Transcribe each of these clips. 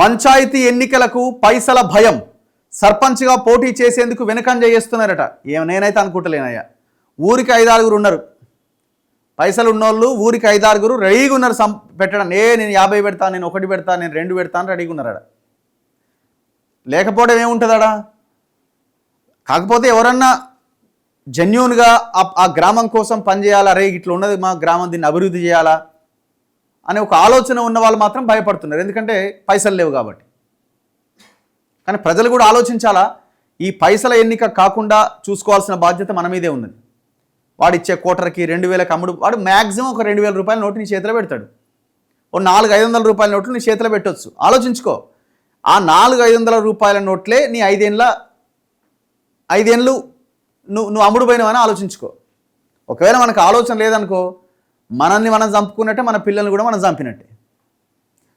పంచాయతీ ఎన్నికలకు పైసల భయం, సర్పంచ్గా పోటీ చేసేందుకు వెనుకంజ చేస్తున్నారట. నేనైతే అనుకుంటలేనయ్యా. ఊరికి 5-6 ఉన్నారు, పైసలు ఉన్నోళ్ళు ఊరికి 5-6 రెడీగా ఉన్నారు పెట్టడం. నేను 50 పెడతా, నేను 1 పెడతా, నేను 2 పెడతా అని రెడీగా ఉన్నారట. లేకపోవడం ఏముంటుందడా? కాకపోతే ఎవరన్నా జెన్యూన్గా ఆ గ్రామం కోసం పనిచేయాలా, అరే ఇట్లా ఉన్నది మా గ్రామం, దీన్ని అభివృద్ధి చేయాలా అనే ఒక ఆలోచన ఉన్న వాళ్ళు మాత్రం భయపడుతున్నారు, ఎందుకంటే పైసలు లేవు కాబట్టి. కానీ ప్రజలు కూడా ఆలోచించాలా, ఈ పైసల ఎన్నిక కాకుండా చూసుకోవాల్సిన బాధ్యత మన మీదే ఉన్నది. వాడిచ్చే కోటర్కి 2000కి అమ్ముడు, వాడు మ్యాక్సిమం ఒక 2000 రూపాయల నోటు నీ చేతిలో పెడతాడు. ఓ 400-500 రూపాయల నోట్లు నీ చేతిలో పెట్టవచ్చు. ఆలోచించుకో, ఆ 400-500 రూపాయల నోట్లే నీ 5 ఏళ్ళు నువ్వు అమ్ముడు పోయినవని ఆలోచించుకో. ఒకవేళ మనకు ఆలోచన లేదనుకో, మనల్ని మనం చంపుకున్నట్టే, మన పిల్లల్ని కూడా మనం చంపినట్టే.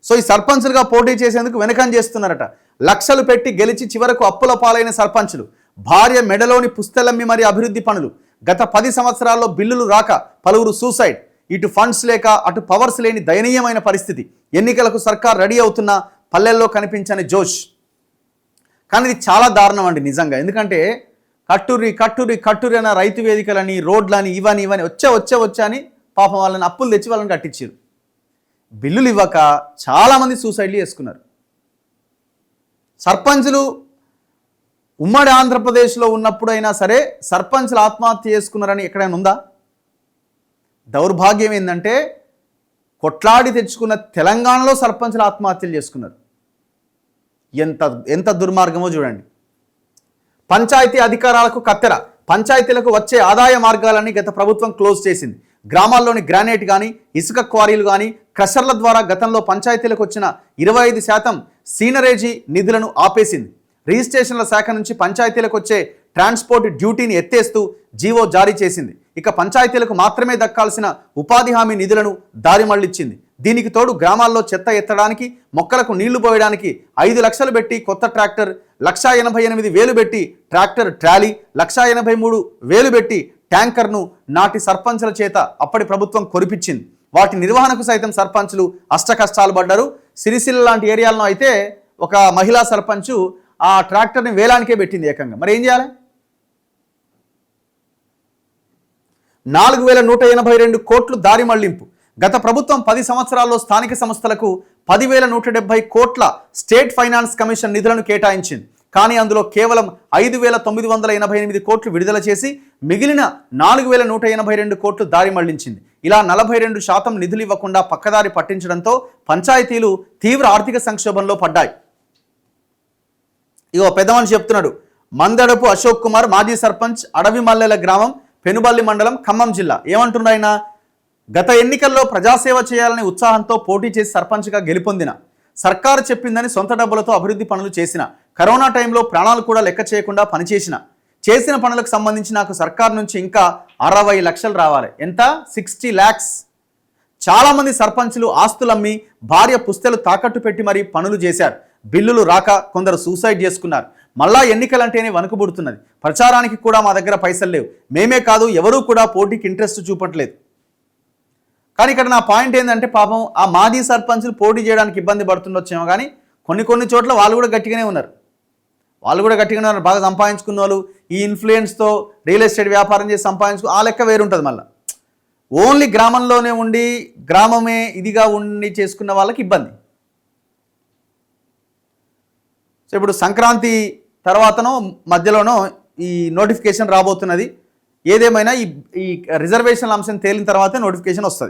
సో ఈ సర్పంచులుగా పోటీ చేసేందుకు వెనకం చేస్తున్నారట. లక్షలు పెట్టి గెలిచి చివరకు అప్పుల పాలైన సర్పంచులు, భార్య మెడలోని పుస్తెలమ్మి మరి అభివృద్ధి పనులు. గత 10 సంవత్సరాల్లో బిల్లులు రాక పలువురు సూసైడ్. ఇటు ఫండ్స్ లేక అటు పవర్స్ లేని దయనీయమైన పరిస్థితి. ఎన్నికలకు సర్కార్ రెడీ అవుతున్న పల్లెల్లో కనిపించని జోష్. కానీ ఇది చాలా దారుణం అండి నిజంగా. ఎందుకంటే కట్టురి అన్న రైతు వేదికలని, రోడ్లని, ఇవని వచ్చా అని పాపం వాళ్ళని అప్పులు తెచ్చి వాళ్ళని కట్టించారు. బిల్లులు ఇవ్వక చాలామంది సూసైడ్లు చేసుకున్నారు. సర్పంచులు ఉమ్మడి ఆంధ్రప్రదేశ్లో ఉన్నప్పుడైనా సరే సర్పంచులు ఆత్మహత్య చేసుకున్నారని ఎక్కడైనా ఉందా? దౌర్భాగ్యం ఏంటంటే కొట్లాడి తెచ్చుకున్న తెలంగాణలో సర్పంచులు ఆత్మహత్యలు చేసుకున్నారు. ఎంత దుర్మార్గమో చూడండి. పంచాయతీ అధికారాలకు కత్తెర. పంచాయతీలకు వచ్చే ఆదాయ మార్గాలని గత ప్రభుత్వం క్లోజ్ చేసింది. గ్రామాల్లోని గ్రానైట్ కానీ, ఇసుక క్వారీలు కానీ, క్రషర్ల ద్వారా గతంలో పంచాయతీలకు వచ్చిన 25% సీనరేజీ నిధులను ఆపేసింది. రిజిస్ట్రేషన్ల శాఖ నుంచి పంచాయతీలకు వచ్చే ట్రాన్స్పోర్ట్ డ్యూటీని ఎత్తేస్తూ జీవో జారీ చేసింది. ఇక పంచాయతీలకు మాత్రమే దక్కాల్సిన ఉపాధి హామీ నిధులను దారి మళ్లించింది. దీనికి తోడు గ్రామాల్లో చెత్త ఎత్తడానికి, మొక్కలకు నీళ్లు పోయడానికి 5 లక్షలు పెట్టి కొత్త ట్రాక్టర్, 1,88,000 పెట్టి ట్రాక్టర్ ట్రాలీ, 1,83,000 పెట్టి ట్యాంకర్ను నాటి సర్పంచుల చేత అప్పటి ప్రభుత్వం కొరిపించింది. వాటి నిర్వహణకు సైతం సర్పంచులు అష్టకష్టాలు పడ్డారు. సిరిసిల్ల లాంటి ఏరియాలను అయితే ఒక మహిళా సర్పంచు ఆ ట్రాక్టర్ని వేలానికే పెట్టింది ఏకంగా. మరి ఏం చేయాలి? 4,182 కోట్లు దారి మళ్లింపు. గత ప్రభుత్వం 10 సంవత్సరాల్లో స్థానిక సంస్థలకు 10,170 కోట్ల స్టేట్ ఫైనాన్స్ కమిషన్ నిధులను కేటాయించింది. కానీ అందులో కేవలం 5,988 కోట్లు విడుదల చేసి మిగిలిన 4,182 కోట్లు దారి మళ్లించింది. ఇలా 42% నిధులు ఇవ్వకుండా పక్కదారి పట్టించడంతో పంచాయతీలు తీవ్ర ఆర్థిక సంక్షోభంలో పడ్డాయి. ఇగో పెద్ద మనిషి చెప్తున్నాడు. మందడపు అశోక్ కుమార్, మాజీ సర్పంచ్, అడవిమల్లెల గ్రామం, పెనుబల్లి మండలం, ఖమ్మం జిల్లా. ఏమంటున్నాయన? గత ఎన్నికల్లో ప్రజాసేవ చేయాలనే ఉత్సాహంతో పోటీ చేసి సర్పంచ్గా గెలుపొందిన, సర్కారు చెప్పిందని సొంత డబ్బులతో అభివృద్ధి పనులు చేసిన, కరోనా టైంలో ప్రాణాలు కూడా లెక్క చేయకుండా చేసిన పనులకు సంబంధించి నాకు సర్కారు నుంచి ఇంకా 60 లక్షలు రావాలి. ఎంత? 60 lakhs. చాలామంది సర్పంచులు ఆస్తులమ్మి భార్య పుస్తెలు తాకట్టు పెట్టి మరీ పనులు చేశారు. బిల్లులు రాక కొందరు సూసైడ్ చేసుకున్నారు. మళ్ళా ఎన్నికలంటేనే వణుకుబుడుతున్నది. ప్రచారానికి కూడా మా దగ్గర పైసలు లేవు. మేమే కాదు, ఎవరూ కూడా పోటీకి ఇంట్రెస్ట్ చూపట్లేదు. కానీ ఇక్కడ నా పాయింట్ ఏంటంటే, పాపం ఆ మాజీ సర్పంచులు పోటీ చేయడానికి ఇబ్బంది పడుతుండొచ్చేమో, కానీ కొన్ని చోట్ల వాళ్ళు కూడా గట్టిగానే ఉన్నారు. బాగా సంపాదించుకున్న వాళ్ళు, ఈ ఇన్ఫ్లుయెన్స్తో రియల్ ఎస్టేట్ వ్యాపారం చేసి ఆ లెక్క వేరుంటుంది. మళ్ళీ ఓన్లీ గ్రామంలోనే ఉండి, గ్రామమే ఇదిగా ఉండి చేసుకున్న వాళ్ళకి ఇబ్బంది. సో ఇప్పుడు సంక్రాంతి తర్వాతనో మధ్యలోనో ఈ నోటిఫికేషన్ రాబోతున్నది. ఏదేమైనా ఈ రిజర్వేషన్ల అంశం తేలిన తర్వాతే నోటిఫికేషన్ వస్తుంది.